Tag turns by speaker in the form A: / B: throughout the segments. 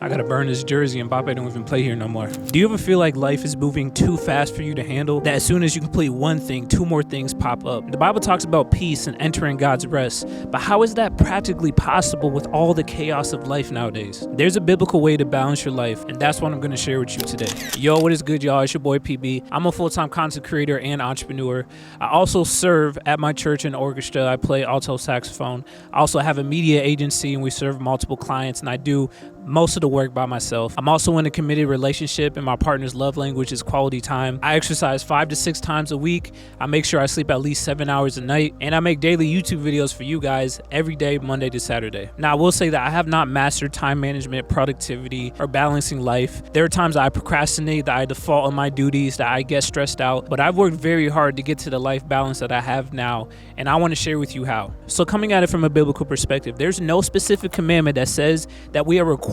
A: I gotta burn this jersey and Mbappe don't even play here no more. Do you ever feel like life is moving too fast for you to handle? That as soon as you complete one thing, two more things pop up. The Bible talks about peace and entering God's rest, but how is that practically possible with all the chaos of life nowadays? There's a biblical way to balance your life, and that's what I'm gonna share with you today. Yo, what is good, y'all? It's your boy PB. I'm a full-time content creator and entrepreneur. I also serve at my church in orchestra. I play alto saxophone. I also have a media agency, and we serve multiple clients, and I do most of the work by myself. I'm also in a committed relationship, and my partner's love language is quality time. I exercise 5 to 6 times a week. I make sure I sleep at least 7 hours a night, and I make daily YouTube videos for you guys every day, Monday to Saturday. Now, I will say that I have not mastered time management, productivity, or balancing life. There are times that I procrastinate, that I default on my duties, that I get stressed out, but I've worked very hard to get to the life balance that I have now, and I want to share with you how. So coming at it from a biblical perspective, there's no specific commandment that says that we are required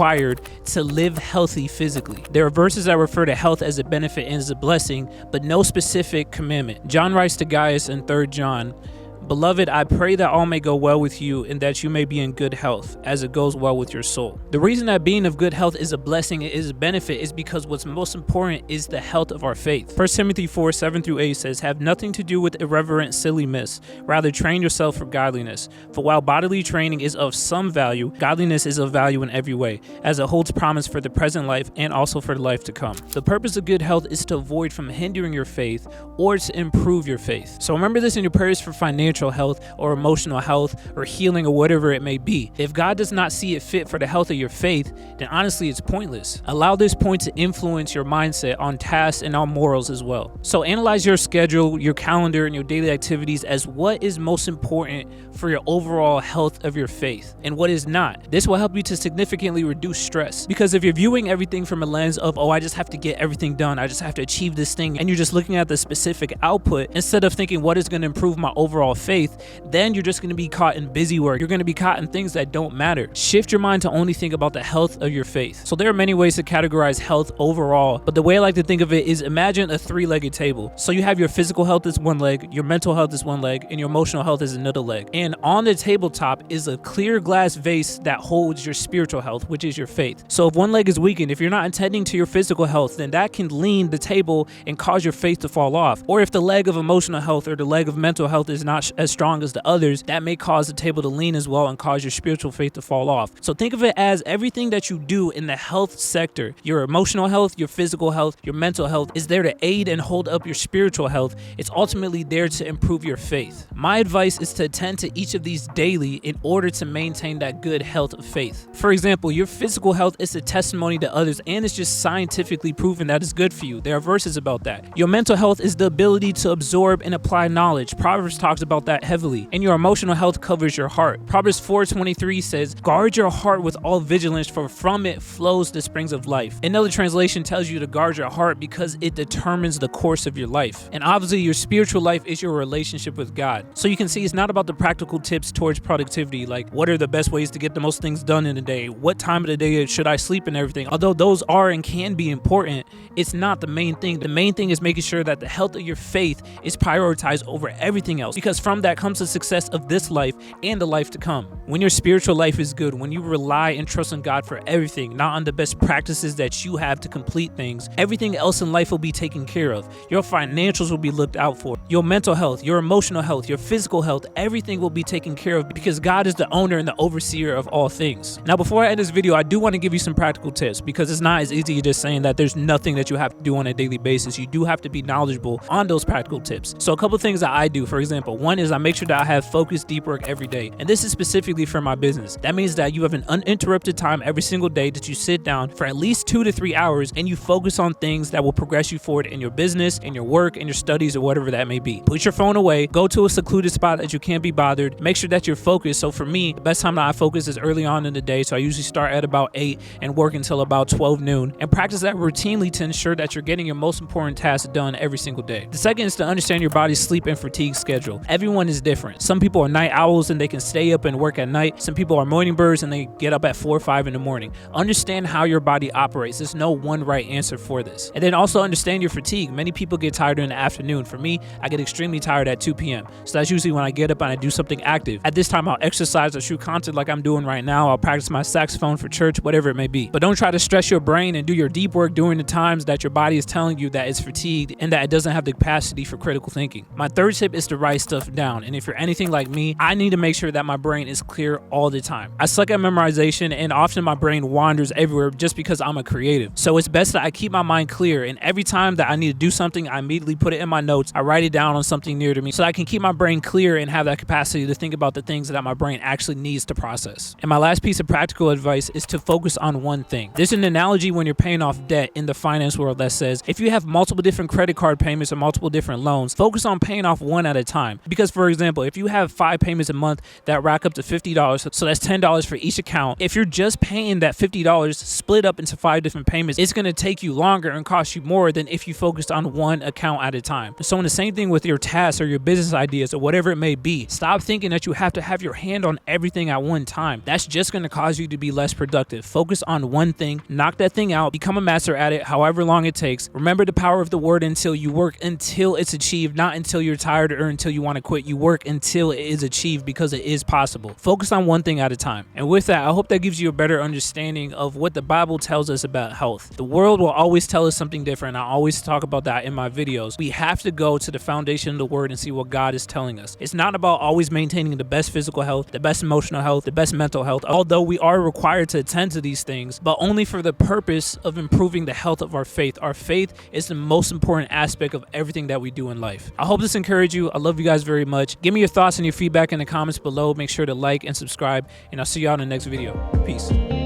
A: to live healthy physically. There are verses that refer to health as a benefit and as a blessing, but no specific commandment. John writes to Gaius in 3 John, "Beloved, I pray that all may go well with you and that you may be in good health, as it goes well with your soul." The reason that being of good health is a blessing, it is a benefit, is because what's most important is the health of our faith. 1 Timothy 4, 7-8 says, "Have nothing to do with irreverent, silly myths. Rather, train yourself for godliness. For while bodily training is of some value, godliness is of value in every way, as it holds promise for the present life and also for the life to come." The purpose of good health is to avoid from hindering your faith or to improve your faith. So remember this in your prayers for financial health or emotional health or healing or whatever it may be. If God does not see it fit for the health of your faith, then honestly it's pointless. Allow this point to influence your mindset on tasks and on morals as well. So analyze your schedule, your calendar, and your daily activities as what is most important for your overall health of your faith and what is not. This will help you to significantly reduce stress, because if you're viewing everything from a lens of, oh, I just have to get everything done, I just have to achieve this thing, and you're just looking at the specific output instead of thinking what is going to improve my overall faith, then you're just going to be caught in busy work. You're going to be caught in things that don't matter. Shift your mind to only think about the health of your faith. So there are many ways to categorize health overall, but the way I like to think of it is imagine a 3-legged table. So you have your physical health is one leg, your mental health is one leg, and your emotional health is another leg. And on the tabletop is a clear glass vase that holds your spiritual health, which is your faith. So if one leg is weakened, if you're not attending to your physical health, then that can lean the table and cause your faith to fall off. Or if the leg of emotional health or the leg of mental health is not as strong as the others, that may cause the table to lean as well and cause your spiritual faith to fall off. So think of it as everything that you do in the health sector, your emotional health, your physical health, your mental health, is there to aid and hold up your spiritual health. It's ultimately there to improve your faith. My advice is to attend to each of these daily in order to maintain that good health of faith. For example, your physical health is a testimony to others, and it's just scientifically proven that it's good for you. There are verses about that. Your mental health is the ability to absorb and apply knowledge. Proverbs talks about that heavily. And your emotional health covers your heart. Proverbs 4:23 says, "Guard your heart with all vigilance, for from it flows the springs of life." Another translation tells you to guard your heart because it determines the course of your life. And obviously your spiritual life is your relationship with God. So you can see it's not about the practical tips towards productivity, like what are the best ways to get the most things done in a day, what time of the day should I sleep, and everything. Although those are and can be important, it's not the main thing. The main thing is making sure that the health of your faith is prioritized over everything else, because from that comes the success of this life and the life to come. When your spiritual life is good, when you rely and trust in God for everything, not on the best practices that you have to complete things, everything else in life will be taken care of. Your financials will be looked out for. Your mental health, your emotional health, your physical health, everything will be taken care of because God is the owner and the overseer of all things. Now, before I end this video, I do want to give you some practical tips, because it's not as easy as just saying that there's nothing that you have to do on a daily basis. You do have to be knowledgeable on those practical tips. So a couple things that I do, for example, one is I make sure that I have focused deep work every day. And this is specifically for my business. That means that you have an uninterrupted time every single day that you sit down for at least 2 to 3 hours and you focus on things that will progress you forward in your business, in your work, in your studies, or whatever that may be. Put your phone away, go to a secluded spot that you can't be bothered, make sure that you're focused. So for me, the best time that I focus is early on in the day. So I usually start at about 8 and work until about 12 noon, and practice that routinely to ensure that you're getting your most important tasks done every single day. The second is to understand your body's sleep and fatigue schedule. Everyone is different. Some people are night owls and they can stay up and work at night. Some people are morning birds and they get up at 4 or 5 in the morning. Understand how your body operates. There's no one right answer for this. And then also understand your fatigue. Many people get tired in the afternoon. For me, I I get extremely tired at 2 p.m. So that's usually when I get up and I do something active. At this time, I'll exercise or shoot content like I'm doing right now. I'll practice my saxophone for church, whatever it may be. But don't try to stress your brain and do your deep work during the times that your body is telling you that it's fatigued and that it doesn't have the capacity for critical thinking. My third tip is to write stuff down. And if you're anything like me, I need to make sure that my brain is clear all the time. I suck at memorization, and often my brain wanders everywhere just because I'm a creative. So it's best that I keep my mind clear, and every time that I need to do something, I immediately put it in my notes. I write it down on something near to me so that I can keep my brain clear and have that capacity to think about the things that my brain actually needs to process. And my last piece of practical advice is to focus on one thing. There's an analogy when you're paying off debt in the finance world that says if you have multiple different credit card payments or multiple different loans, focus on paying off one at a time. Because for example, if you have 5 payments a month that rack up to $50, so that's $10 for each account, if you're just paying that $50 split up into 5 different payments, it's going to take you longer and cost you more than if you focused on one account at a time. So in the same thing with your tasks or your business ideas or whatever it may be, stop thinking that you have to have your hand on everything at one time. That's just going to cause you to be less productive. Focus on one thing, knock that thing out, become a master at it, however long it takes. Remember the power of the word until you work until it's achieved, not until you're tired or until you want to quit. You work until it is achieved because it is possible. Focus on one thing at a time. And with that, I hope that gives you a better understanding of what the Bible tells us about health. The world will always tell us something different. I always talk about that in my videos. We have to go to the foundation of the word and see what God is telling us. It's not about always maintaining the best physical health, the best emotional health, the best mental health, although we are required to attend to these things, but only for the purpose of improving the health of our faith. Our faith is the most important aspect of everything that we do in life. I hope this encouraged you. I love you guys very much. Give me your thoughts and your feedback in the comments below. Make sure to like and subscribe, and I'll see y'all in the next video. Peace.